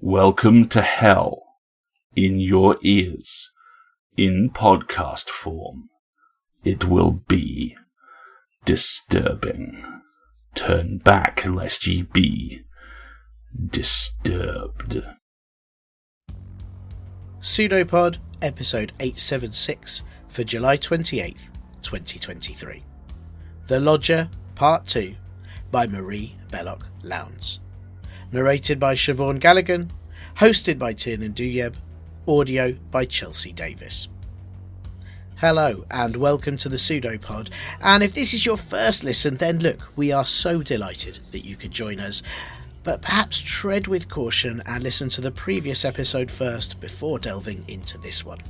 Welcome to hell in your ears, in podcast form. It will be disturbing. Turn back lest ye be disturbed. PseudoPod, episode 876 for July 28th, 2023. The Lodger, Part 2, by Marie Belloc Lowndes. Narrated by Siobhan Galligan, hosted by Tiernan Duyeb, audio by Chelsea Davis. Hello and welcome to the PseudoPod, and if this is your first listen, then look, we are so delighted that you could join us, but perhaps tread with caution and listen to the previous episode first before delving into this one.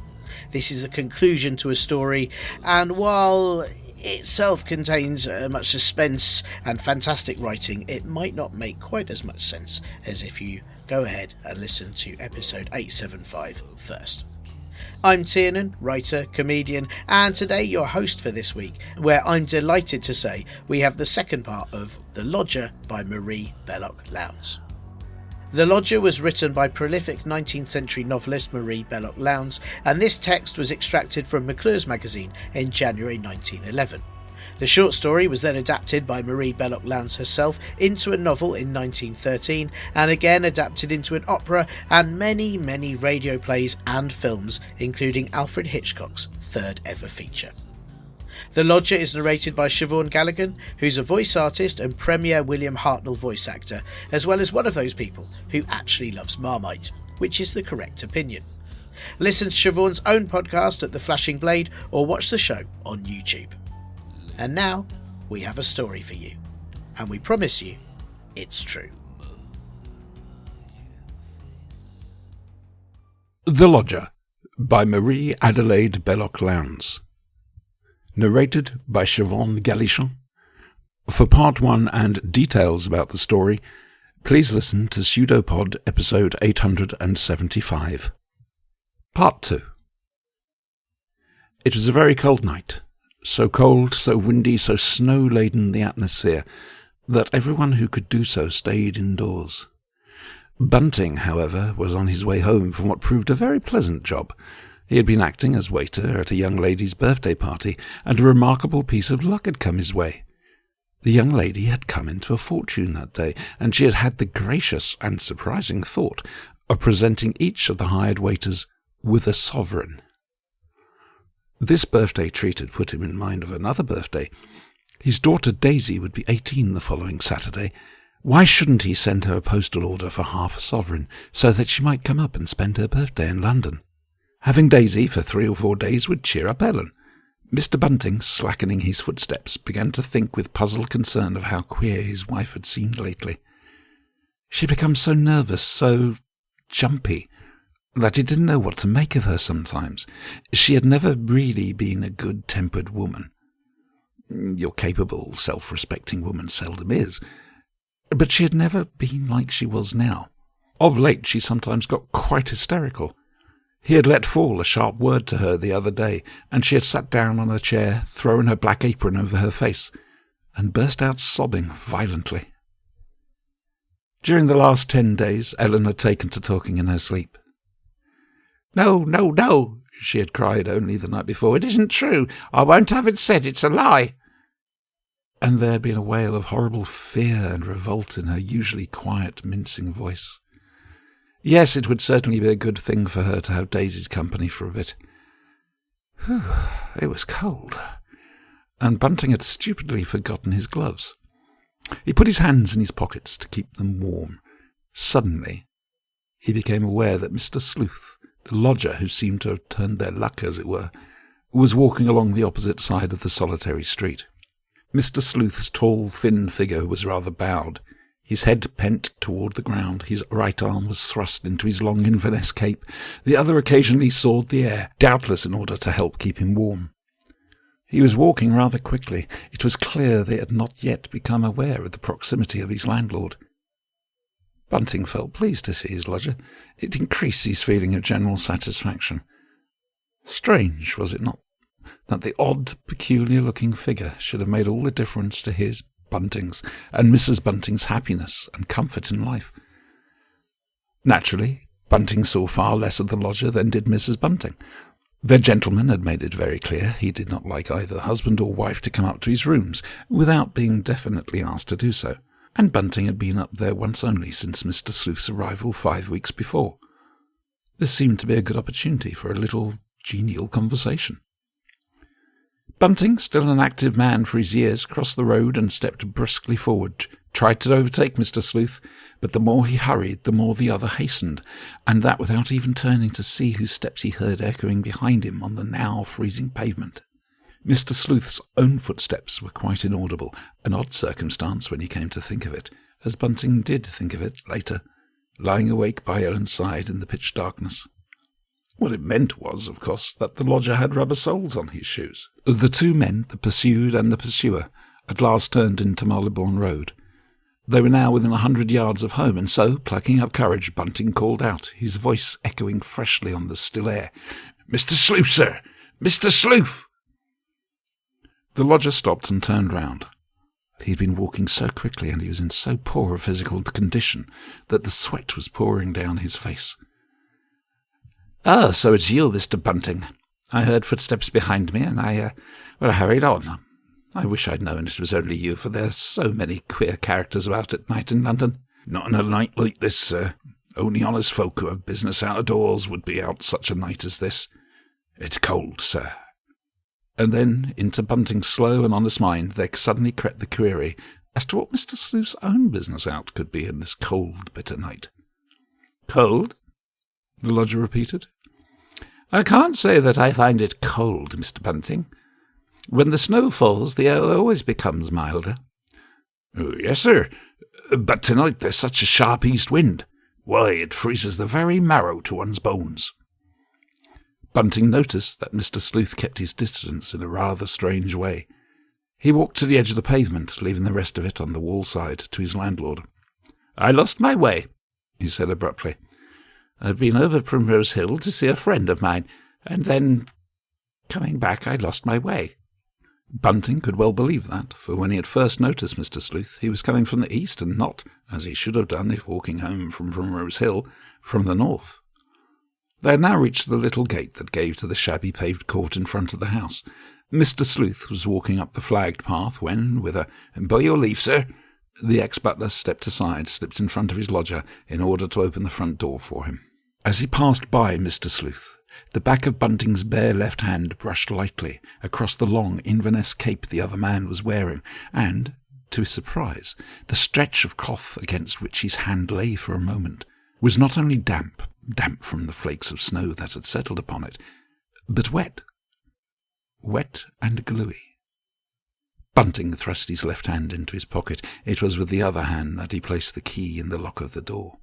This is a conclusion to a story, and while itself contains much suspense and fantastic writing, it might not make quite as much sense as if you go ahead and listen to episode 875 first. I'm Tiernan, writer, comedian, and today your host for this week, where I'm delighted to say we have the second part of The Lodger by Marie Belloc Lowndes. The Lodger was written by prolific 19th century novelist Marie Belloc Lowndes, and this text was extracted from McClure's magazine in January 1911. The short story was then adapted by Marie Belloc Lowndes herself into a novel in 1913, and again adapted into an opera and many radio plays and films, including Alfred Hitchcock's third ever feature. The Lodger is narrated by Siobhan Galligan, who's a voice artist and premier William Hartnell voice actor, as well as one of those people who actually loves Marmite, which is the correct opinion. Listen to Siobhan's own podcast at The Flashing Blade or watch the show on YouTube. And now, we have a story for you, and we promise you, it's true. The Lodger by Marie Adelaide Belloc Lowndes. Narrated by Siobhan Galligan. For part 1 and details about the story, please listen to PseudoPod episode 875. Part 2. It was a very cold night. So cold, so windy, so snow-laden the atmosphere, that everyone who could do so stayed indoors. Bunting, however, was on his way home from what proved a very pleasant job. He had been acting as waiter at a young lady's birthday party, and a remarkable piece of luck had come his way. The young lady had come into a fortune that day, and she had had the gracious and surprising thought of presenting each of the hired waiters with a sovereign. This birthday treat had put him in mind of another birthday. His daughter Daisy would be 18 the following Saturday. Why shouldn't he send her a postal order for half a sovereign, so that she might come up and spend her birthday in London? Having Daisy for 3 or 4 days would cheer up Ellen. Mr. Bunting, slackening his footsteps, began to think with puzzled concern of how queer his wife had seemed lately. She had become so nervous, so jumpy, that he didn't know what to make of her sometimes. She had never really been a good-tempered woman. Your capable, self-respecting woman seldom is. But she had never been like she was now. Of late she sometimes got quite hysterical. He had let fall a sharp word to her the other day, and she had sat down on a chair, thrown her black apron over her face, and burst out sobbing violently. During the last 10 days, Ellen had taken to talking in her sleep. No, she had cried only the night before. It isn't true. I won't have it said. It's a lie. And there had been a wail of horrible fear and revolt in her usually quiet, mincing voice. Yes, it would certainly be a good thing for her to have Daisy's company for a bit. Whew, it was cold, and Bunting had stupidly forgotten his gloves. He put his hands in his pockets to keep them warm. Suddenly, he became aware that Mr. Sleuth, the lodger who seemed to have turned their luck, as it were, was walking along the opposite side of the solitary street. Mr. Sleuth's tall, thin figure was rather bowed, his head bent toward the ground, his right arm was thrust into his long Inverness cape, the other occasionally sawed the air, doubtless in order to help keep him warm. He was walking rather quickly. It was clear they had not yet become aware of the proximity of his landlord. Bunting felt pleased to see his lodger. It increased his feeling of general satisfaction. Strange, was it not, that the odd, peculiar-looking figure should have made all the difference to his, Bunting's, and Mrs. Bunting's happiness and comfort in life. Naturally, Bunting saw far less of the lodger than did Mrs. Bunting. Their gentleman had made it very clear he did not like either husband or wife to come up to his rooms without being definitely asked to do so, and Bunting had been up there once only since Mr. Sleuth's arrival 5 weeks before. This seemed to be a good opportunity for a little genial conversation. Bunting, still an active man for his years, crossed the road and stepped briskly forward, tried to overtake Mr. Sleuth, but the more he hurried, the more the other hastened, and that without even turning to see whose steps he heard echoing behind him on the now freezing pavement. Mr. Sleuth's own footsteps were quite inaudible, an odd circumstance when he came to think of it, as Bunting did think of it later, lying awake by Ellen's side in the pitch darkness. What it meant was, of course, that the lodger had rubber soles on his shoes. The two men, the pursued and the pursuer, at last turned into Marylebone Road. They were now within 100 yards of home, and so, plucking up courage, Bunting called out, his voice echoing freshly on the still air, "Mr. Sleuth, sir! Mr. Sleuth!" The lodger stopped and turned round. He had been walking so quickly, and he was in so poor a physical condition, that the sweat was pouring down his face. "Ah, so it's you, Mr. Bunting. I heard footsteps behind me, and I hurried on. I wish I'd known it was only you, for there's so many queer characters about at night in London." "Not on a night like this, sir. Only honest folk who have business out of doors would be out such a night as this. It's cold, sir." And then, into Bunting's slow and honest mind, there suddenly crept the query as to what Mr. Sleuth's own business out could be in this cold, bitter night. "Cold?" the lodger repeated. "I can't say that I find it cold, Mr. Bunting. When the snow falls, the air always becomes milder." "Oh, yes, sir, but tonight there's such a sharp east wind. Why, it freezes the very marrow to one's bones." Bunting noticed that Mr. Sleuth kept his distance in a rather strange way. He walked to the edge of the pavement, leaving the rest of it on the wall side to his landlord. "I lost my way," he said abruptly. "I've been over Primrose Hill to see a friend of mine, and then, coming back, I lost my way." Bunting could well believe that, for when he had first noticed Mr. Sleuth, he was coming from the east and not, as he should have done if walking home from Primrose Hill, from the north. They had now reached the little gate that gave to the shabby paved court in front of the house. Mr. Sleuth was walking up the flagged path when, with a "By your leave, sir," the ex-butler stepped aside, slipped in front of his lodger, in order to open the front door for him. As he passed by Mr. Sleuth, the back of Bunting's bare left hand brushed lightly across the long Inverness cape the other man was wearing, and, to his surprise, the stretch of cloth against which his hand lay for a moment was not only damp from the flakes of snow that had settled upon it, but wet and gluey. Bunting thrust his left hand into his pocket. It was with the other hand that he placed the key in the lock of the door.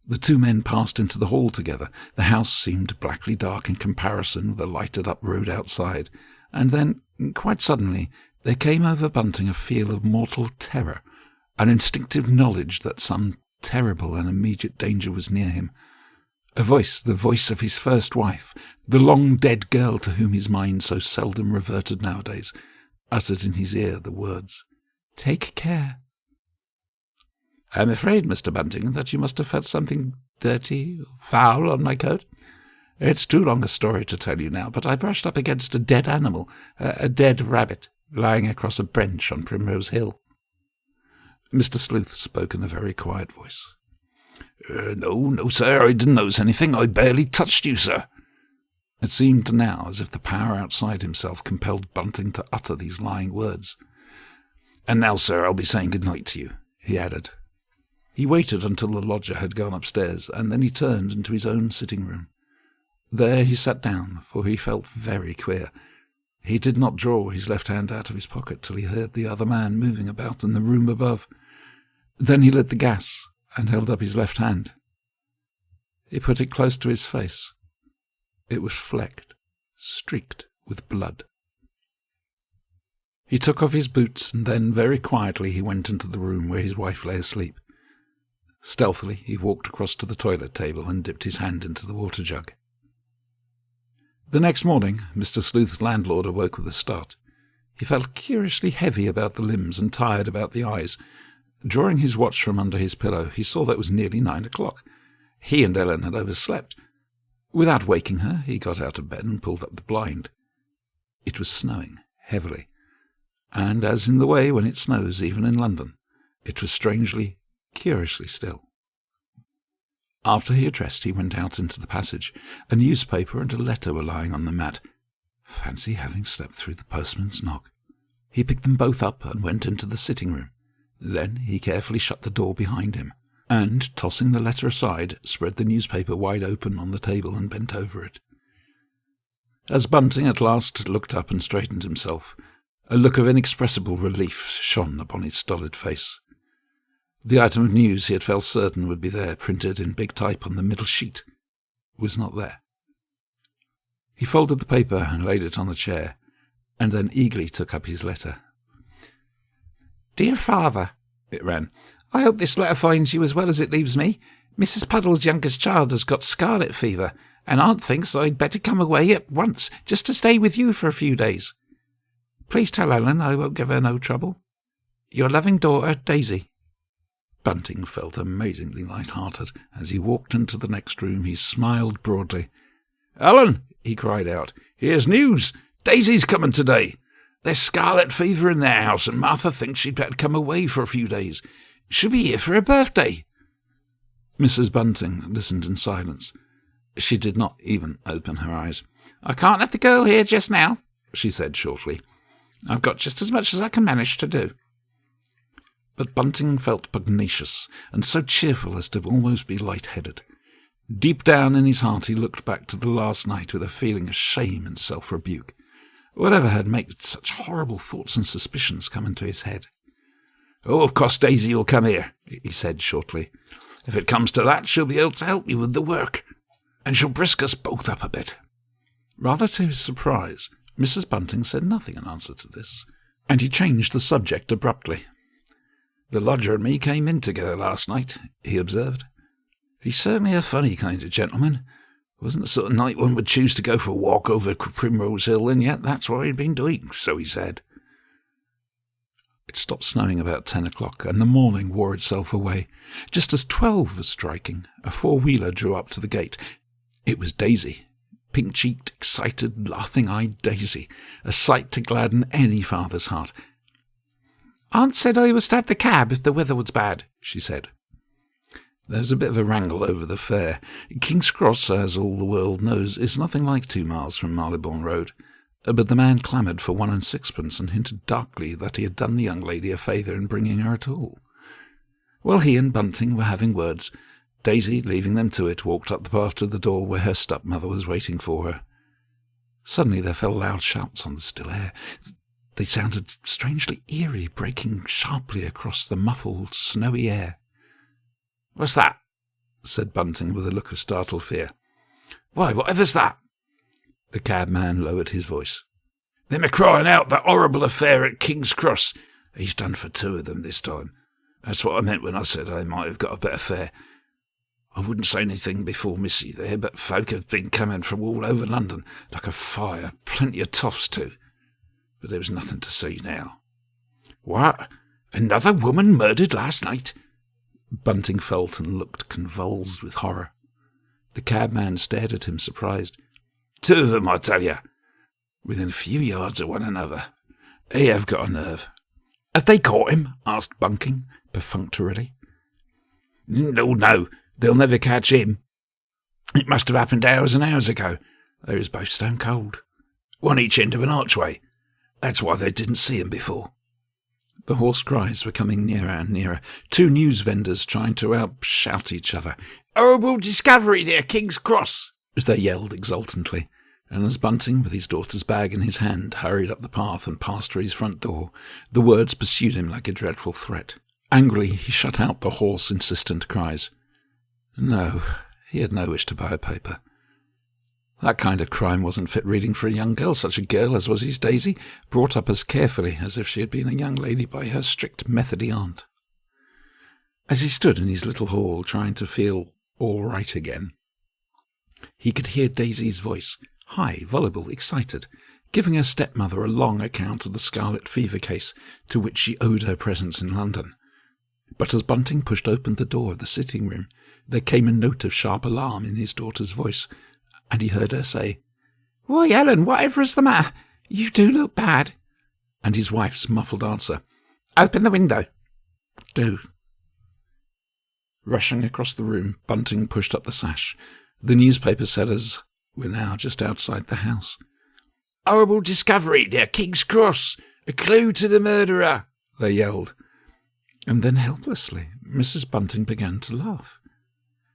The two men passed into the hall together. The house seemed blackly dark in comparison with the lighted-up road outside, and then, quite suddenly, there came over Bunting a feel of mortal terror, an instinctive knowledge that some terrible and immediate danger was near him. A voice, the voice of his first wife, the long-dead girl to whom his mind so seldom reverted nowadays, uttered in his ear the words, "Take care." "I'm afraid, Mr. Bunting, that you must have felt something dirty or foul on my coat. It's too long a story to tell you now, but I brushed up against a dead animal, a dead rabbit, lying across a bench on Primrose Hill." Mr. Sleuth spoke in a very quiet voice. No, sir, I didn't notice anything. I barely touched you, sir." It seemed now as if the power outside himself compelled Bunting to utter these lying words. "And now, sir, I'll be saying good night to you," he added. He waited until the lodger had gone upstairs, and then he turned into his own sitting-room. There he sat down, for he felt very queer. He did not draw his left hand out of his pocket till he heard the other man moving about in the room above. Then he lit the gas and held up his left hand. He put it close to his face. It was flecked, streaked with blood. He took off his boots, and then, very quietly, he went into the room where his wife lay asleep. Stealthily, he walked across to the toilet table and dipped his hand into the water jug. The next morning, Mr. Sleuth's landlord awoke with a start. He felt curiously heavy about the limbs and tired about the eyes. Drawing his watch from under his pillow, he saw that it was nearly 9 o'clock. He and Ellen had overslept. Without waking her, he got out of bed and pulled up the blind. It was snowing heavily, and as in the way when it snows even in London, it was strangely, curiously still. After he had dressed, he went out into the passage. A newspaper and a letter were lying on the mat. Fancy having slept through the postman's knock. He picked them both up and went into the sitting-room. Then he carefully shut the door behind him, and, tossing the letter aside, spread the newspaper wide open on the table and bent over it. As Bunting at last looked up and straightened himself, a look of inexpressible relief shone upon his stolid face. The item of news he had felt certain would be there, printed in big type on the middle sheet, was not there. He folded the paper and laid it on the chair, and then eagerly took up his letter. "Dear Father," it ran, "I hope this letter finds you as well as it leaves me. Mrs. Puddle's youngest child has got scarlet fever, and Aunt thinks I'd better come away at once, just to stay with you for a few days. Please tell Ellen I won't give her no trouble. Your loving daughter, Daisy." Bunting felt amazingly light-hearted. As he walked into the next room, he smiled broadly. "Ellen," he cried out, "here's news. Daisy's coming today. There's scarlet fever in their house, and Martha thinks she'd better come away for a few days. She'll be here for her birthday." Mrs. Bunting listened in silence. She did not even open her eyes. "I can't have the girl here just now," she said shortly. "I've got just as much as I can manage to do." But Bunting felt pugnacious, and so cheerful as to almost be light-headed. Deep down in his heart he looked back to the last night with a feeling of shame and self-rebuke. Whatever had made such horrible thoughts and suspicions come into his head? "Oh, of course Daisy will come here," he said shortly. "If it comes to that, she'll be able to help you with the work, and she'll brisk us both up a bit." Rather to his surprise, Mrs. Bunting said nothing in answer to this, and he changed the subject abruptly. "The lodger and me came in together last night," he observed. "He's certainly a funny kind of gentleman. Wasn't the sort of night one would choose to go for a walk over Primrose Hill, and yet that's what he'd been doing, so he said." It stopped snowing about 10 o'clock, and the morning wore itself away. Just as 12 was striking, a four-wheeler drew up to the gate. It was Daisy. Pink-cheeked, excited, laughing-eyed Daisy, a sight to gladden any father's heart. "Aunt said I was to have the cab if the weather was bad," she said. There was a bit of a wrangle over the fare. King's Cross, as all the world knows, is nothing like 2 miles from Marylebone Road, but the man clamoured for 1 and 6pence and hinted darkly that he had done the young lady a favour in bringing her at all. While he and Bunting were having words, Daisy, leaving them to it, walked up the path to the door where her stepmother was waiting for her. Suddenly there fell loud shouts on the still air. They sounded strangely eerie, breaking sharply across the muffled, snowy air. "What's that?" said Bunting with a look of startled fear. "Why, whatever's that?" The cabman lowered his voice. "Them are crying out that horrible affair at King's Cross. He's done for 2 of them this time. That's what I meant when I said I might have got a better fare. I wouldn't say anything before Missy there, but folk have been coming from all over London like a fire, plenty of toffs too. But there was nothing to see now." "What? Another woman murdered last night?" Bunting felt and looked convulsed with horror. The cabman stared at him, surprised. "2 of them, I tell you, within a few yards of one another. They have got a nerve." "Have they caught him?" asked Bunting, perfunctorily. No, they'll never catch him. It must have happened hours and hours ago. They was both stone cold. One each end of an archway. That's why they didn't see him before." The hoarse cries were coming nearer and nearer, 2 news vendors trying to out-shout each other. "Horrible discovery near King's Cross," as they yelled exultantly, and as Bunting, with his daughter's bag in his hand, hurried up the path and passed through his front door, the words pursued him like a dreadful threat. Angrily he shut out the hoarse, insistent cries. No, he had no wish to buy a paper. That kind of crime wasn't fit reading for a young girl, such a girl as was his Daisy, brought up as carefully as if she had been a young lady by her strict Methody aunt. As he stood in his little hall trying to feel all right again, he could hear Daisy's voice, high, voluble, excited, giving her stepmother a long account of the scarlet fever case to which she owed her presence in London. But as Bunting pushed open the door of the sitting-room, there came a note of sharp alarm in his daughter's voice, and he heard her say, "Why, Ellen, whatever's the matter? You do look bad." And his wife's muffled answer, "Open the window." "Do." Rushing across the room, Bunting pushed up the sash. The newspaper sellers were now just outside the house. "Horrible discovery near King's Cross! A clue to the murderer!" they yelled. And then helplessly, Mrs. Bunting began to laugh.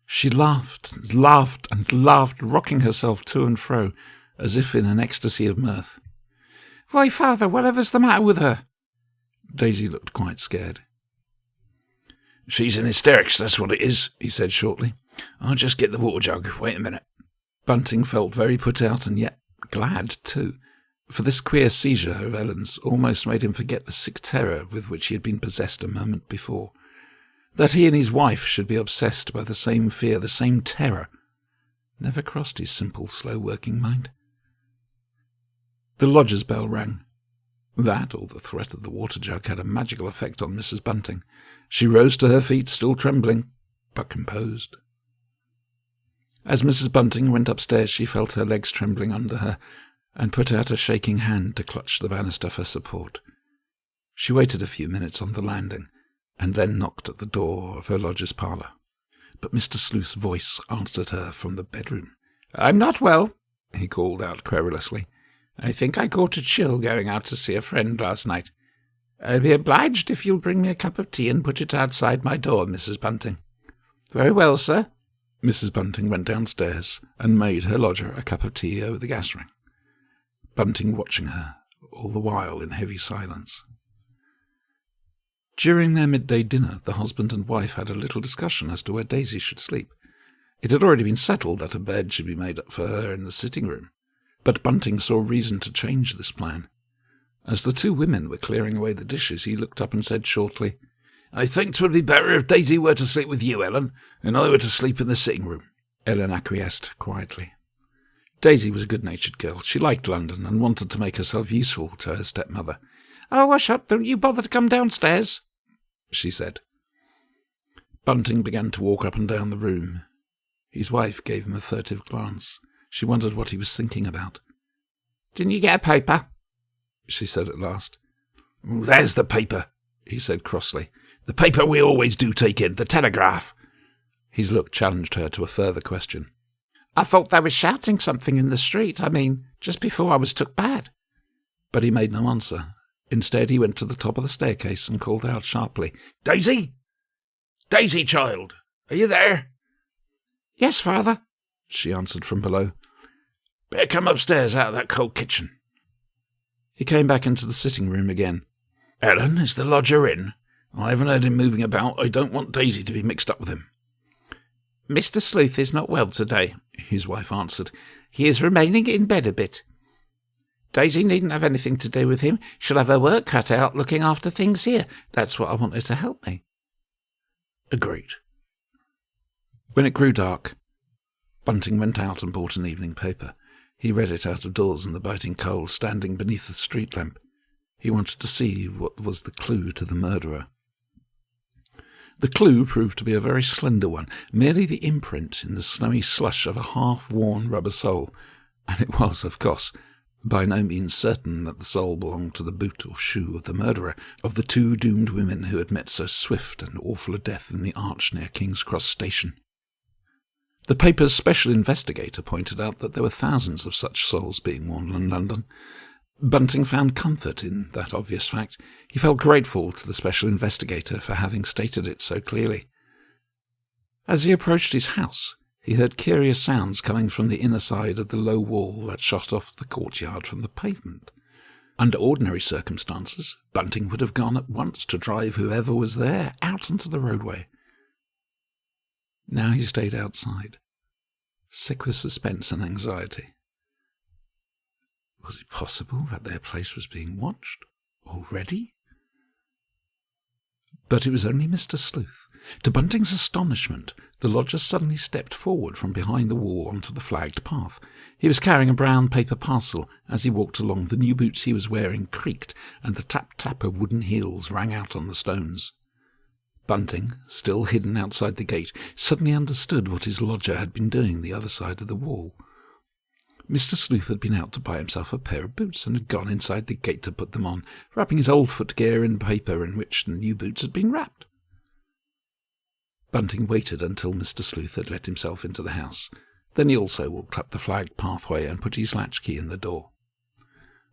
She laughed and laughed and laughed, rocking herself to and fro, as if in an ecstasy of mirth. "Why, father, whatever's the matter with her?" Daisy looked quite scared. "She's in hysterics, that's what it is," he said shortly. "I'll just get the water jug. Wait a minute." Bunting felt very put out and yet glad, too, for this queer seizure of Ellen's almost made him forget the sick terror with which he had been possessed a moment before. That he and his wife should be obsessed by the same fear, the same terror, never crossed his simple, slow-working mind. The lodger's bell rang. That, or the threat of the water jug, had a magical effect on Mrs. Bunting. She rose to her feet, still trembling, but composed. As Mrs. Bunting went upstairs, she felt her legs trembling under her, and put out a shaking hand to clutch the banister for support. She waited a few minutes on the landing, and then knocked at the door of her lodger's parlour. But Mr. Sleuth's voice answered her from the bedroom. "I'm not well," he called out querulously. "I think I caught a chill going out to see a friend last night. I'll be obliged if you'll bring me a cup of tea and put it outside my door, Mrs. Bunting." "Very well, sir." Mrs. Bunting went downstairs and made her lodger a cup of tea over the gas ring, Bunting watching her, all the while in heavy silence. During their midday dinner, the husband and wife had a little discussion as to where Daisy should sleep. It had already been settled that a bed should be made up for her in the sitting-room, but Bunting saw reason to change this plan. As the two women were clearing away the dishes, he looked up and said shortly, "I think 'twould be better if Daisy were to sleep with you, Ellen, and I were to sleep in the sitting-room." Ellen acquiesced quietly. Daisy was a good-natured girl. She liked London and wanted to make herself useful to her stepmother. "Oh, wash up, don't you bother to come downstairs," she said. Bunting began to walk up and down the room. His wife gave him a furtive glance. She wondered what he was thinking about. "Didn't you get a paper?" she said at last. "There's the paper," he said crossly. "The paper we always do take in, the Telegraph." His look challenged her to a further question. "I thought they were shouting something in the street. I mean, just before I was took bad." But he made no answer. Instead, he went to the top of the staircase and called out sharply, "Daisy! Daisy, child! Are you there?" "Yes, father," she answered from below. "Better come upstairs out of that cold kitchen." He came back into the sitting-room again. "Ellen, is the lodger in? I haven't heard him moving about. I don't want Daisy to be mixed up with him." "Mr. Sleuth is not well today," his wife answered. "He is remaining in bed a bit. Daisy needn't have anything to do with him. She'll have her work cut out looking after things here. That's what I want her to help me." "Agreed." When it grew dark, Bunting went out and bought an evening paper. He read it out of doors in the biting cold, standing beneath the street lamp. He wanted to see what was the clue to the murderer. The clue proved to be a very slender one, merely the imprint in the snowy slush of a half-worn rubber sole, and it was, of course, by no means certain that the sole belonged to the boot or shoe of the murderer, of the two doomed women who had met so swift and awful a death in the arch near King's Cross Station. The paper's special investigator pointed out that there were thousands of such soles being worn in London. Bunting found comfort in that obvious fact. He felt grateful to the special investigator for having stated it so clearly. As he approached his house, he heard curious sounds coming from the inner side of the low wall that shut off the courtyard from the pavement. Under ordinary circumstances, Bunting would have gone at once to drive whoever was there out onto the roadway. Now he stayed outside, sick with suspense and anxiety. Was it possible that their place was being watched already? But it was only Mr. Sleuth. To Bunting's astonishment, the lodger suddenly stepped forward from behind the wall onto the flagged path. He was carrying a brown paper parcel. As he walked along, the new boots he was wearing creaked, and the tap-tap of wooden heels rang out on the stones. Bunting, still hidden outside the gate, suddenly understood what his lodger had been doing the other side of the wall. Mr. Sleuth had been out to buy himself a pair of boots and had gone inside the gate to put them on, wrapping his old footgear in paper in which the new boots had been wrapped. Bunting waited until Mr. Sleuth had let himself into the house. Then he also walked up the flagged pathway and put his latchkey in the door.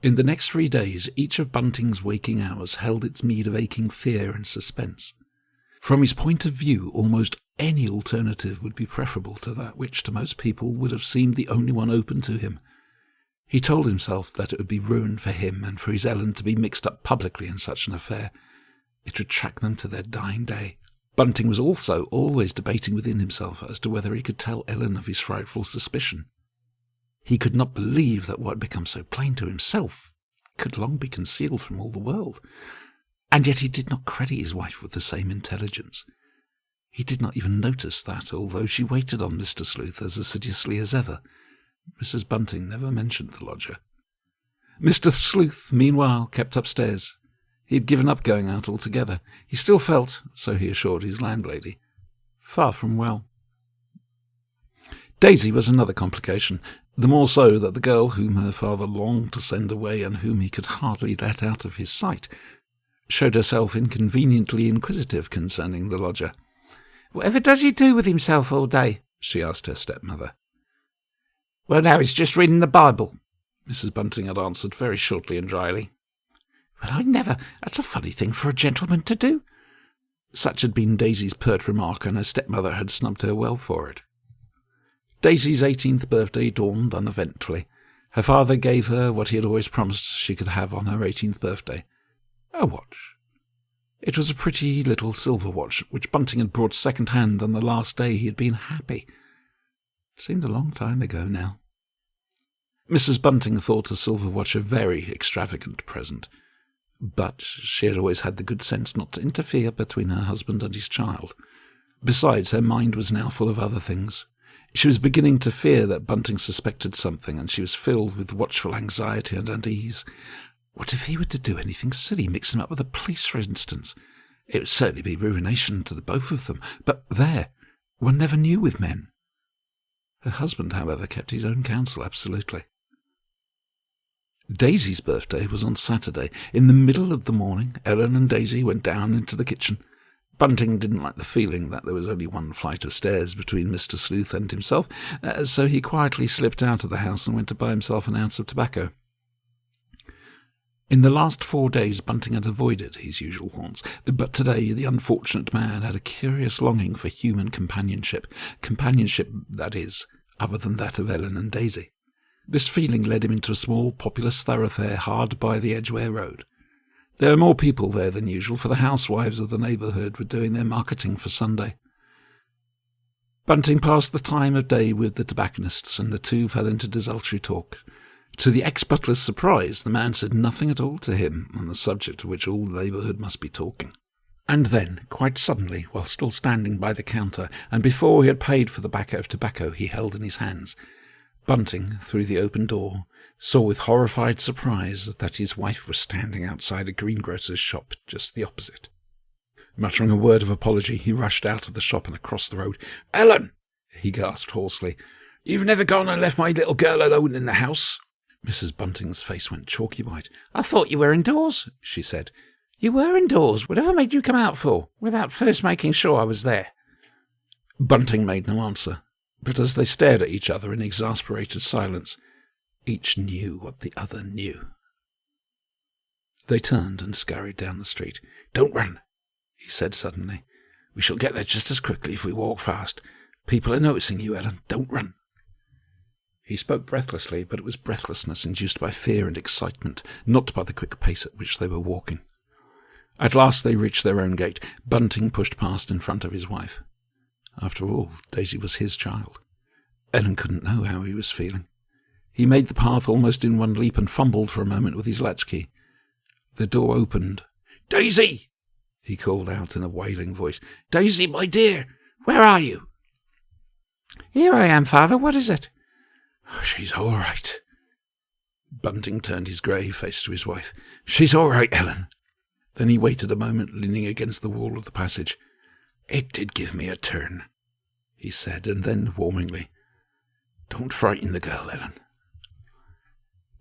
In the next 3 days, each of Bunting's waking hours held its meed of aching fear and suspense. From his point of view, almost any alternative would be preferable to that which to most people would have seemed the only one open to him. He told himself that it would be ruin for him and for his Ellen to be mixed up publicly in such an affair. It would track them to their dying day. Bunting was also always debating within himself as to whether he could tell Ellen of his frightful suspicion. He could not believe that what had become so plain to himself could long be concealed from all the world. And yet he did not credit his wife with the same intelligence. He did not even notice that, although she waited on Mr. Sleuth as assiduously as ever, Mrs. Bunting never mentioned the lodger. Mr. Sleuth, meanwhile, kept upstairs. He had given up going out altogether. He still felt, so he assured his landlady, far from well. Daisy was another complication, the more so that the girl whom her father longed to send away and whom he could hardly let out of his sight showed herself inconveniently inquisitive concerning the lodger. "Whatever does he do with himself all day?" she asked her stepmother. "Well, now he's just reading the Bible," Mrs. Bunting had answered very shortly and dryly. "Well, I never. That's a funny thing for a gentleman to do." Such had been Daisy's pert remark, and her stepmother had snubbed her well for it. Daisy's 18th birthday dawned uneventfully. Her father gave her what he had always promised she could have on her 18th birthday, a watch. It was a pretty little silver watch, which Bunting had brought second-hand on the last day he had been happy. It seemed a long time ago now. Mrs. Bunting thought a silver watch a very extravagant present, but she had always had the good sense not to interfere between her husband and his child. Besides, her mind was now full of other things. She was beginning to fear that Bunting suspected something, and she was filled with watchful anxiety and unease. What if he were to do anything silly, mix him up with the police, for instance? It would certainly be ruination to the both of them, but there, one never knew with men. Her husband, however, kept his own counsel absolutely. Daisy's birthday was on Saturday. In the middle of the morning, Ellen and Daisy went down into the kitchen. Bunting didn't like the feeling that there was only one flight of stairs between Mr. Sleuth and himself, so he quietly slipped out of the house and went to buy himself an ounce of tobacco. In the last 4 days Bunting had avoided his usual haunts, but today the unfortunate man had a curious longing for human companionship, that is, other than that of Ellen and Daisy. This feeling led him into a small populous thoroughfare hard by the Edgware Road. There were more people there than usual, for the housewives of the neighbourhood were doing their marketing for Sunday. Bunting passed the time of day with the tobacconists, and the two fell into desultory talk. To the ex-butler's surprise, the man said nothing at all to him on the subject of which all the neighbourhood must be talking. And then, quite suddenly, while still standing by the counter, and before he had paid for the packet of tobacco he held in his hands, Bunting, through the open door, saw with horrified surprise that his wife was standing outside a greengrocer's shop just the opposite. Muttering a word of apology, he rushed out of the shop and across the road. "Ellen!" he gasped hoarsely. "You've never gone and left my little girl alone in the house?" Mrs. Bunting's face went chalky white. "I thought you were indoors," she said. "You were indoors. Whatever made you come out for, without first making sure I was there?" Bunting made no answer, but as they stared at each other in exasperated silence, each knew what the other knew. They turned and scurried down the street. "Don't run," he said suddenly. "We shall get there just as quickly if we walk fast. People are noticing you, Ellen. Don't run." He spoke breathlessly, but it was breathlessness induced by fear and excitement, not by the quick pace at which they were walking. At last they reached their own gate. Bunting pushed past in front of his wife. After all, Daisy was his child. Ellen couldn't know how he was feeling. He made the path almost in one leap and fumbled for a moment with his latchkey. The door opened. "Daisy!" he called out in a wailing voice. "Daisy, my dear, where are you?" "Here I am, father. What is it?" "She's all right." Bunting turned his grave face to his wife. "She's all right, Ellen." Then he waited a moment, leaning against the wall of the passage. "It did give me a turn," he said, and then, warmingly, "Don't frighten the girl, Ellen."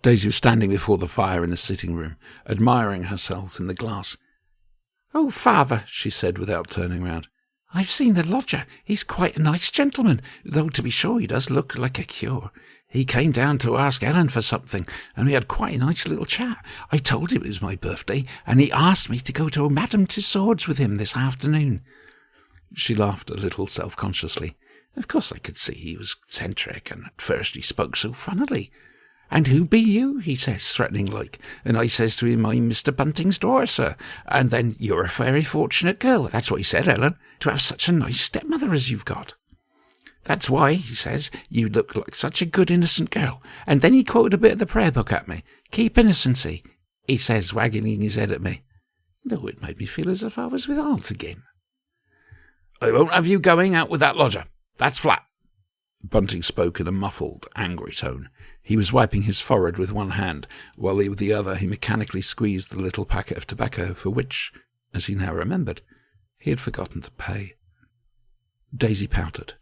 Daisy was standing before the fire in the sitting room, admiring herself in the glass. "Oh, father," she said without turning round, "I've seen the lodger. He's quite a nice gentleman, though to be sure he does look like a cure. He came down to ask Ellen for something, and we had quite a nice little chat. I told him it was my birthday, and he asked me to go to Madame Tussauds with him this afternoon." She laughed a little self-consciously. Of course I could see he was eccentric, and at first he spoke so funnily. "And who be you?" he says, threatening like. And I says to him, "I'm Mr. Bunting's daughter, sir." And then, "You're a very fortunate girl," that's what he said, Ellen, "to have such a nice stepmother as you've got. That's why," he says, "you look like such a good innocent girl." And then he quoted a bit of the prayer book at me. "Keep innocency," he says, wagging his head at me. No, it made me feel as if I was with aunt again. "I won't have you going out with that lodger. That's flat." Bunting spoke in a muffled, angry tone. He was wiping his forehead with one hand, while with the other he mechanically squeezed the little packet of tobacco for which, as he now remembered, he had forgotten to pay. Daisy pouted.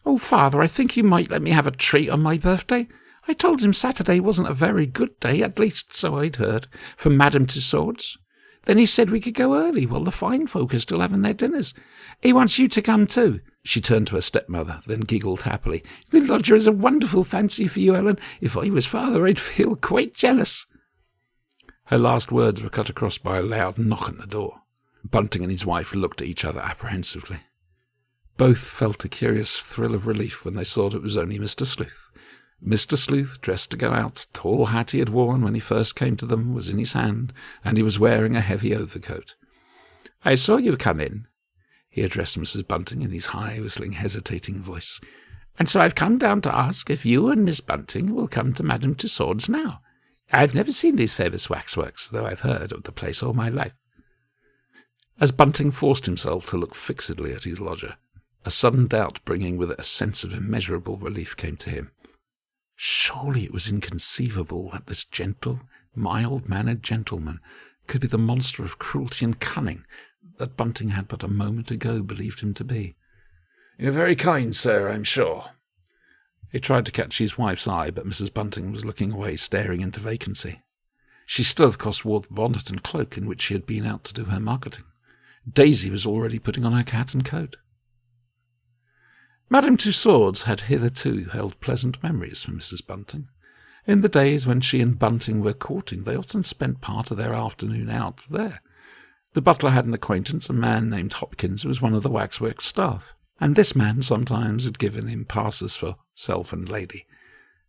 "Oh, father, I think you might let me have a treat on my birthday. I told him Saturday wasn't a very good day, at least so I'd heard, for Madame Tussauds. Then he said we could go early while the fine folk are still having their dinners. He wants you to come too." She turned to her stepmother, then giggled happily. "The lodger has a wonderful fancy for you, Ellen. If I was father, I'd feel quite jealous." Her last words were cut across by a loud knock at the door. Bunting and his wife looked at each other apprehensively. Both felt a curious thrill of relief when they saw that it was only Mr. Sleuth. Mr. Sleuth, dressed to go out, tall hat he had worn when he first came to them was in his hand, and he was wearing a heavy overcoat. "I saw you come in," he addressed Mrs. Bunting in his high, whistling, hesitating voice, "and so I've come down to ask if you and Miss Bunting will come to Madame Tussauds now. I've never seen these famous waxworks, though I've heard of the place all my life." As Bunting forced himself to look fixedly at his lodger, a sudden doubt bringing with it a sense of immeasurable relief came to him. Surely it was inconceivable that this gentle, mild-mannered gentleman could be the monster of cruelty and cunning that Bunting had but a moment ago believed him to be. "You're very kind, sir, I'm sure." He tried to catch his wife's eye, but Mrs. Bunting was looking away, staring into vacancy. She still, of course, wore the bonnet and cloak in which she had been out to do her marketing. Daisy was already putting on her hat and coat. Madame Tussauds had hitherto held pleasant memories for Mrs. Bunting. In the days when she and Bunting were courting, they often spent part of their afternoon out there. The butler had an acquaintance, a man named Hopkins, who was one of the waxwork staff, and this man sometimes had given him passes for self and lady.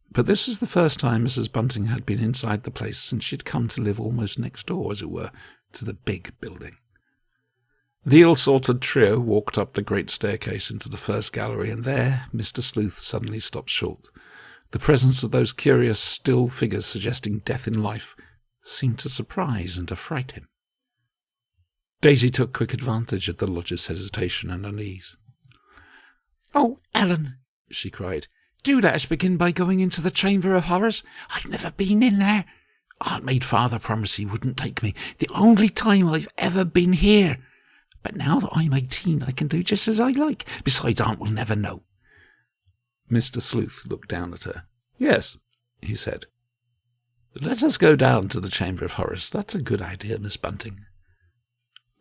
But this was the first time Mrs. Bunting had been inside the place since she had come to live almost next door, as it were, to the big building. The ill-sorted trio walked up the great staircase into the first gallery, and there Mr. Sleuth suddenly stopped short. The presence of those curious, still figures suggesting death in life seemed to surprise and affright him. Daisy took quick advantage of the lodger's hesitation and unease. "Oh, Ellen," she cried, "do let us begin by going into the Chamber of Horrors. I've never been in there. Aunt made father promise he wouldn't take me. The only time I've ever been here. But now that I'm 18, I can do just as I like. Besides, Aunt will never know." Mr. Sleuth looked down at her. "Yes," he said. "Let us go down to the Chamber of Horrors. That's a good idea, Miss Bunting."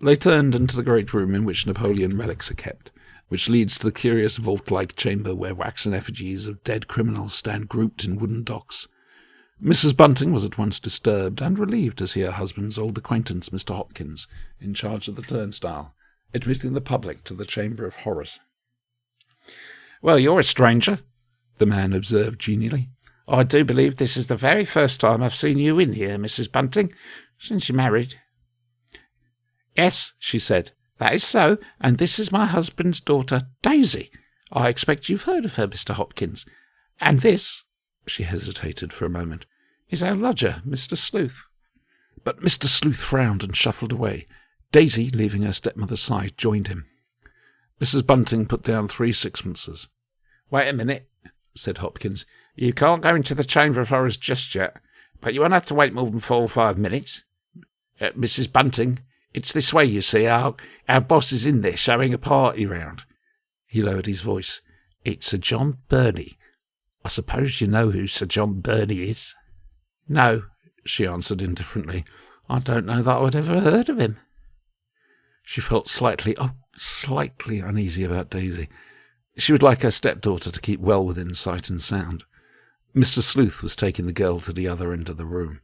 They turned into the great room in which Napoleon relics are kept, which leads to the curious vault-like chamber where waxen effigies of dead criminals stand grouped in wooden docks. Mrs. Bunting was at once disturbed and relieved to see her husband's old acquaintance, Mr. Hopkins, in charge of the turnstile, admitting the public to the Chamber of Horrors. "Well, you're a stranger," the man observed genially. "I do believe this is the very first time I've seen you in here, Mrs. Bunting, since you married." "Yes," she said, "that is so, and this is my husband's daughter, Daisy. I expect you've heard of her, Mr. Hopkins. And this," she hesitated for a moment, "is our lodger, Mr. Sleuth." But Mr. Sleuth frowned and shuffled away. Daisy, leaving her stepmother's side, joined him. Mrs. Bunting put down 3 sixpences. "Wait a minute," said Hopkins. "You can't go into the Chamber of Horrors just yet, but you won't have to wait more than 4 or 5 minutes. Mrs. Bunting, It's this way, you see. Our boss is in there showing a party round. He lowered his voice. It's Sir John Burney. I suppose you know who Sir John Burney is? No, she answered indifferently. I don't know that I would ever heard of him. She felt slightly uneasy about Daisy. She would like her stepdaughter to keep well within sight and sound. Mr. Sleuth was taking the girl to the other end of the room.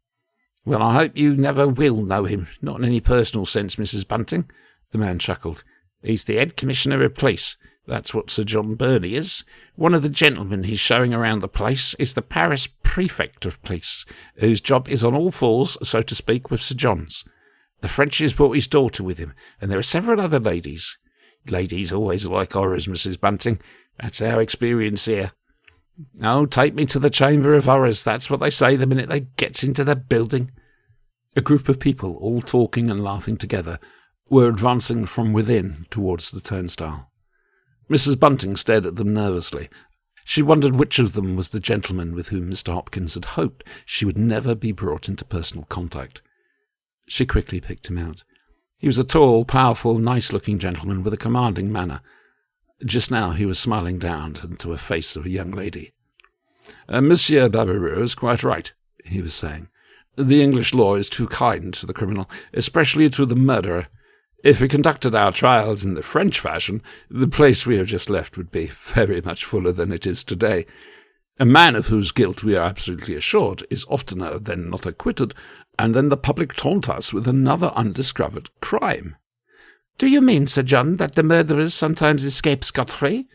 Well, I hope you never will know him, not in any personal sense, Mrs. Bunting. The man chuckled. He's the head commissioner of police. That's what Sir John Burney is. One of the gentlemen he's showing around the place is the Paris prefect of police, whose job is on all fours, so to speak, with Sir John's. The French has brought his daughter with him, and there are several other ladies. Ladies always like horrors, Mrs. Bunting. That's our experience here. Oh, take me to the Chamber of Horrors. That's what they say the minute they gets into the building. A group of people, all talking and laughing together, were advancing from within towards the turnstile. Mrs. Bunting stared at them nervously. She wondered which of them was the gentleman with whom Mr. Hopkins had hoped she would never be brought into personal contact. She quickly picked him out. He was a tall, powerful, nice-looking gentleman with a commanding manner. Just now he was smiling down into the face of a young lady. Monsieur Barbereau is quite right, he was saying. The English law is too kind to the criminal, especially to the murderer. If we conducted our trials in the French fashion, the place we have just left would be very much fuller than it is today. A man of whose guilt we are absolutely assured is oftener than not acquitted, and then the public taunt us with another undiscovered crime. Do you mean, Sir John, that the murderers sometimes escape scot-free?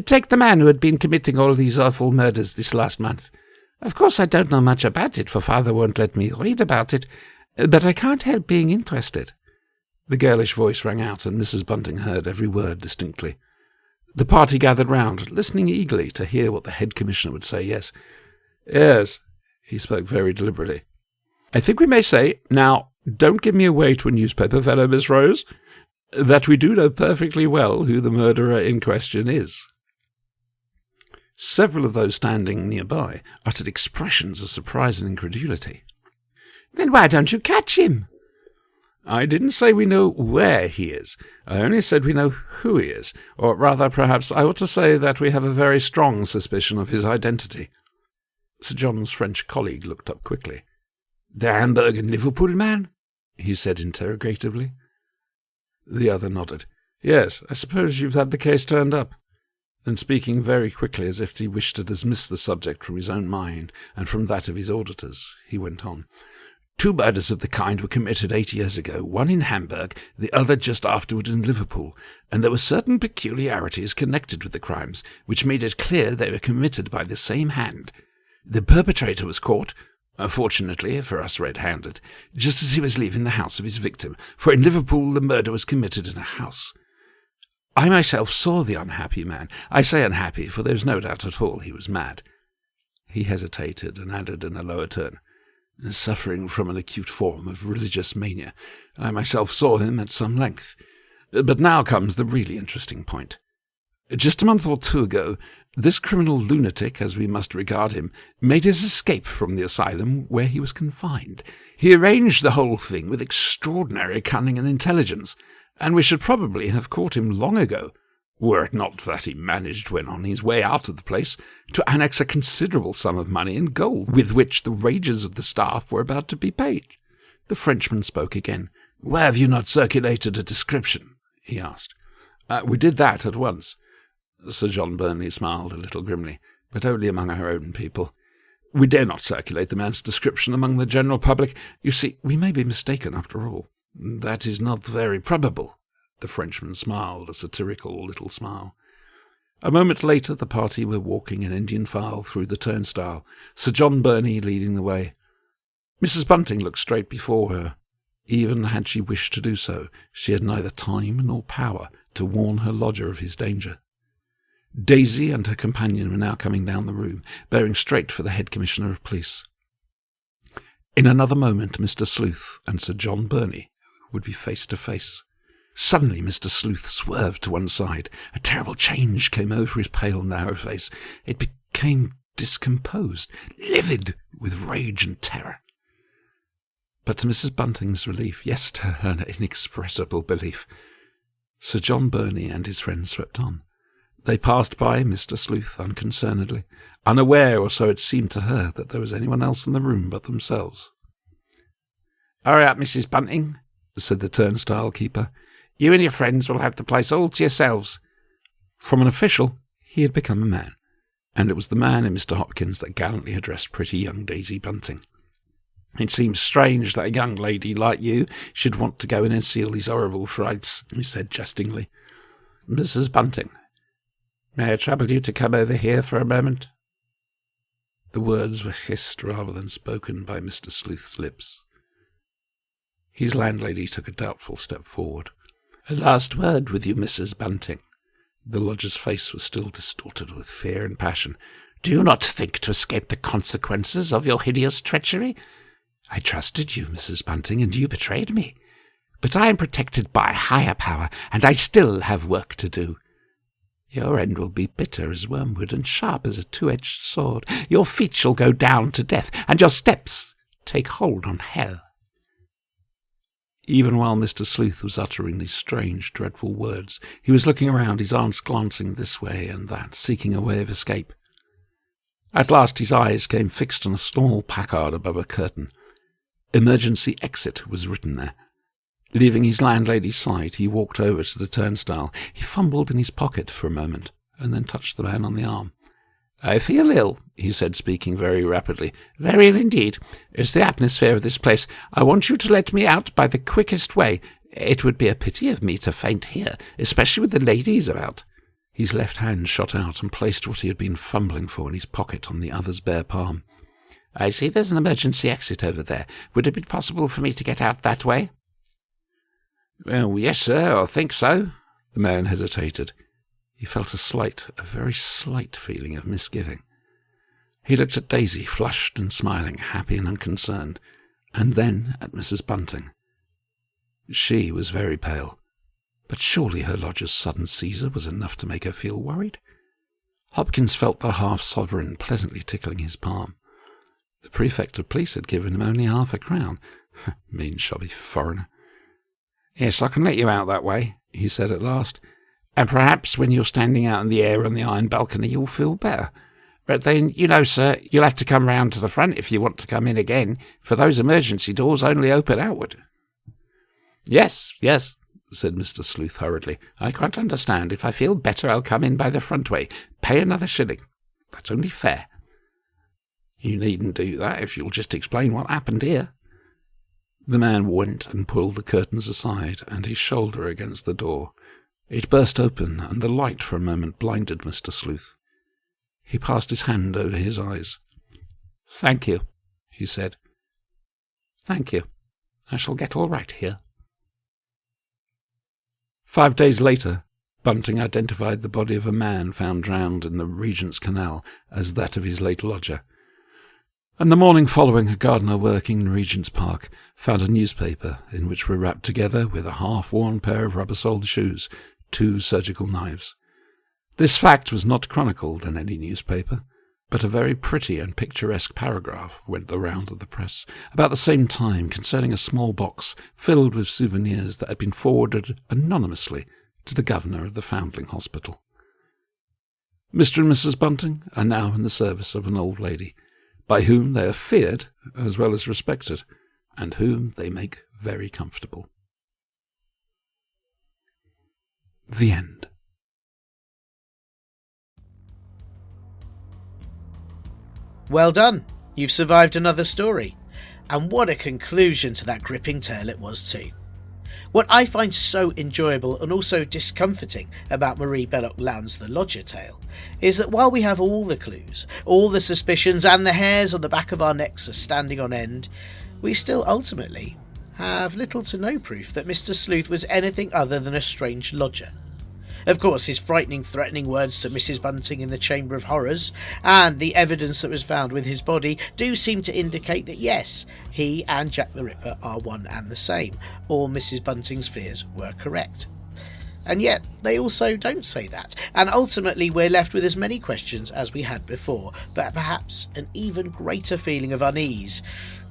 Take the man who had been committing all these awful murders this last month. Of course I don't know much about it, for father won't let me read about it, but I can't help being interested. The girlish voice rang out, and Mrs. Bunting heard every word distinctly. The party gathered round, listening eagerly to hear what the head commissioner would say. Yes, he spoke very deliberately. I think we may say, now, don't give me away to a newspaper fellow, Miss Rose, that we do know perfectly well who the murderer in question is. Several of those standing nearby uttered expressions of surprise and incredulity. Then why don't you catch him? I didn't say we know where he is. I only said we know who he is. Or rather, perhaps, I ought to say that we have a very strong suspicion of his identity. Sir John's French colleague looked up quickly. The Hamburg and Liverpool man? He said interrogatively. The other nodded. Yes, I suppose you've had the case turned up. Then, speaking very quickly as if he wished to dismiss the subject from his own mind and from that of his auditors, he went on. 2 murders of the kind were committed 8 years ago, one in Hamburg, the other just afterward in Liverpool, and there were certain peculiarities connected with the crimes which made it clear they were committed by the same hand. The perpetrator was caught, fortunately for us red-handed, just as he was leaving the house of his victim, for in Liverpool the murder was committed in a house. I myself saw the unhappy man. I say unhappy, for there was no doubt at all he was mad. He hesitated and added in a lower tone, suffering from an acute form of religious mania. I myself saw him at some length. But now comes the really interesting point. Just a month or 2 ago, this criminal lunatic, as we must regard him, made his escape from the asylum where he was confined. He arranged the whole thing with extraordinary cunning and intelligence, and we should probably have caught him long ago, were it not that he managed, when on his way out of the place, to annex a considerable sum of money in gold, with which the wages of the staff were about to be paid. The Frenchman spoke again. Why have you not circulated a description? He asked. We did that at once. Sir John Burney smiled a little grimly, but only among our own people. We dare not circulate the man's description among the general public. You see, we may be mistaken after all. That is not very probable. The Frenchman smiled, a satirical little smile. A moment later the party were walking in Indian file through the turnstile, Sir John Burney leading the way. Mrs. Bunting looked straight before her. Even had she wished to do so, she had neither time nor power to warn her lodger of his danger. Daisy and her companion were now coming down the room, bearing straight for the head commissioner of police. In another moment Mr. Sleuth and Sir John Burney would be face to face. Suddenly Mr. Sleuth swerved to one side. A terrible change came over his pale, narrow face. It became discomposed, livid with rage and terror. But to Mrs. Bunting's relief, yes, to her inexpressible belief, Sir John Burney and his friend swept on. They passed by Mr. Sleuth unconcernedly, unaware, or so it seemed to her, that there was anyone else in the room but themselves. "Hurry up, Mrs. Bunting," said the turnstile keeper. "You and your friends will have the place all to yourselves." From an official, he had become a man, and it was the man in Mr. Hopkins that gallantly addressed pretty young Daisy Bunting. "It seems strange that a young lady like you should want to go in and see all these horrible frights," he said jestingly. "Mrs. Bunting, may I trouble you to come over here for a moment?" The words were hissed rather than spoken by Mr. Sleuth's lips. His landlady took a doubtful step forward. "A last word with you, Mrs. Bunting." The lodger's face was still distorted with fear and passion. "Do you not think to escape the consequences of your hideous treachery? I trusted you, Mrs. Bunting, and you betrayed me. But I am protected by a higher power, and I still have work to do. Your end will be bitter as wormwood and sharp as a two-edged sword. Your feet shall go down to death, and your steps take hold on hell." Even while Mr. Sleuth was uttering these strange, dreadful words, he was looking around, his eyes glancing this way and that, seeking a way of escape. At last his eyes came fixed on a small placard above a curtain. "Emergency exit" was written there. Leaving his landlady's side, he walked over to the turnstile. He fumbled in his pocket for a moment, and then touched the man on the arm. "I feel ill," he said, speaking very rapidly. "Very ill indeed. It's the atmosphere of this place. I want you to let me out by the quickest way. It would be a pity of me to faint here, especially with the ladies about." His left hand shot out and placed what he had been fumbling for in his pocket on the other's bare palm. "I see there's an emergency exit over there. Would it be possible for me to get out that way?" "Well, yes, sir, I think so." The man hesitated. He felt a very slight feeling of misgiving. He looked at Daisy, flushed and smiling, happy and unconcerned, and then at Mrs. Bunting. She was very pale, but surely her lodger's sudden seizure was enough to make her feel worried. Hopkins felt the half-sovereign pleasantly tickling his palm. The prefect of police had given him only £0.50. Mean shabby foreigner. "Yes, I can let you out that way," he said at last. "And perhaps when you're standing out in the air on the iron balcony you'll feel better. But then, you know, sir, you'll have to come round to the front if you want to come in again, for those emergency doors only open outward." Yes, said Mr. Sleuth hurriedly. "I quite understand. If I feel better I'll come in by the front way. Pay another shilling. That's only fair." "You needn't do that if you'll just explain what happened here." The man went and pulled the curtains aside and his shoulder against the door. It burst open, and the light for a moment blinded Mr. Sleuth. He passed his hand over his eyes. "Thank you," he said. "Thank you. I shall get all right here." 5 days later, Bunting identified the body of a man found drowned in the Regent's Canal as that of his late lodger. And the morning following, a gardener working in Regent's Park found a newspaper in which were wrapped together, with a half-worn pair of rubber-soled shoes, 2 surgical knives. This fact was not chronicled in any newspaper, but a very pretty and picturesque paragraph went the round of the press about the same time concerning a small box filled with souvenirs that had been forwarded anonymously to the governor of the Foundling Hospital. Mr. and Mrs. Bunting are now in the service of an old lady, by whom they are feared as well as respected, and whom they make very comfortable. The end. Well done. You've survived another story. And what a conclusion to that gripping tale it was too. What I find so enjoyable and also discomforting about Marie Belloc-Lowndes' The Lodger tale is that while we have all the clues, all the suspicions and the hairs on the back of our necks are standing on end, we still ultimately have little to no proof that Mr. Sleuth was anything other than a strange lodger. Of course, his frightening, threatening words to Mrs. Bunting in the Chamber of Horrors, and the evidence that was found with his body, do seem to indicate that yes, he and Jack the Ripper are one and the same. All Mrs. Bunting's fears were correct. And yet, they also don't say that. And ultimately, we're left with as many questions as we had before, but perhaps an even greater feeling of unease,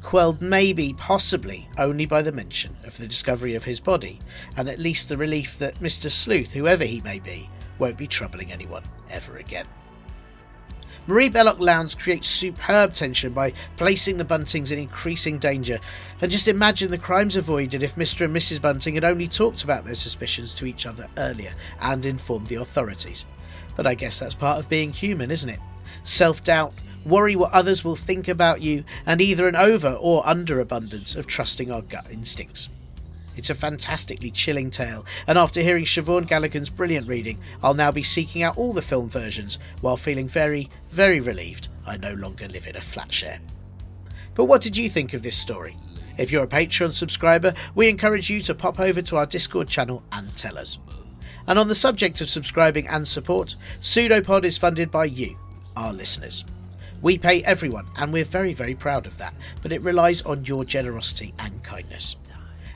quelled maybe, possibly, only by the mention of the discovery of his body, and at least the relief that Mr. Sleuth, whoever he may be, won't be troubling anyone ever again. Marie Belloc Lowndes creates superb tension by placing the Buntings in increasing danger, and just imagine the crimes avoided if Mr. and Mrs. Bunting had only talked about their suspicions to each other earlier and informed the authorities. But I guess that's part of being human, isn't it? Self-doubt, worry what others will think about you, and either an over or underabundance of trusting our gut instincts. It's a fantastically chilling tale, and after hearing Siobhan Gallagher's brilliant reading, I'll now be seeking out all the film versions while feeling very, very relieved I no longer live in a flat share. But what did you think of this story? If you're a Patreon subscriber, we encourage you to pop over to our Discord channel and tell us. And on the subject of subscribing and support, PseudoPod is funded by you, our listeners. We pay everyone, and we're very, very proud of that, but it relies on your generosity and kindness.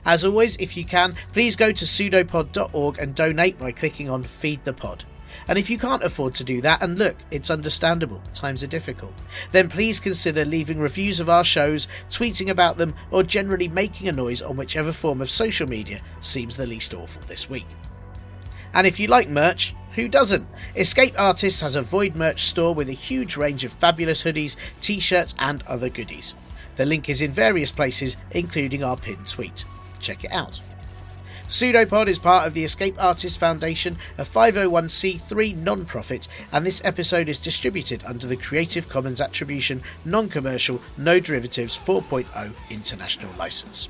As always, if you can, please go to pseudopod.org and donate by clicking on Feed the Pod. And if you can't afford to do that, and look, it's understandable, times are difficult, then please consider leaving reviews of our shows, tweeting about them, or generally making a noise on whichever form of social media seems the least awful this week. And if you like merch, who doesn't? Escape Artists has a Void merch store with a huge range of fabulous hoodies, t-shirts and other goodies. The link is in various places, including our pinned tweet. Check it out. PseudoPod is part of the Escape Artists Foundation, a 501c3 non-profit, and this episode is distributed under the Creative Commons Attribution Non-Commercial No Derivatives 4.0 International License.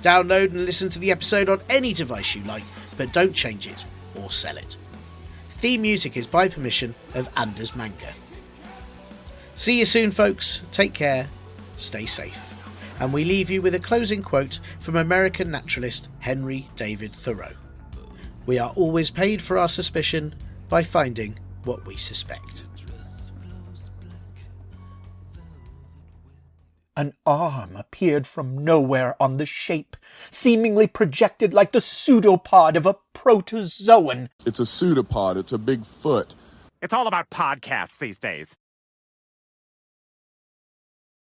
Download and listen to the episode on any device you like, but don't change it or sell it. Theme music is by permission of Anders Manga. See you soon, folks. Take care. Stay safe. And we leave you with a closing quote from American naturalist Henry David Thoreau. We are always paid for our suspicion by finding what we suspect. An arm appeared from nowhere on the shape, seemingly projected like the pseudopod of a protozoan. It's a pseudopod. It's a big foot. It's all about podcasts these days.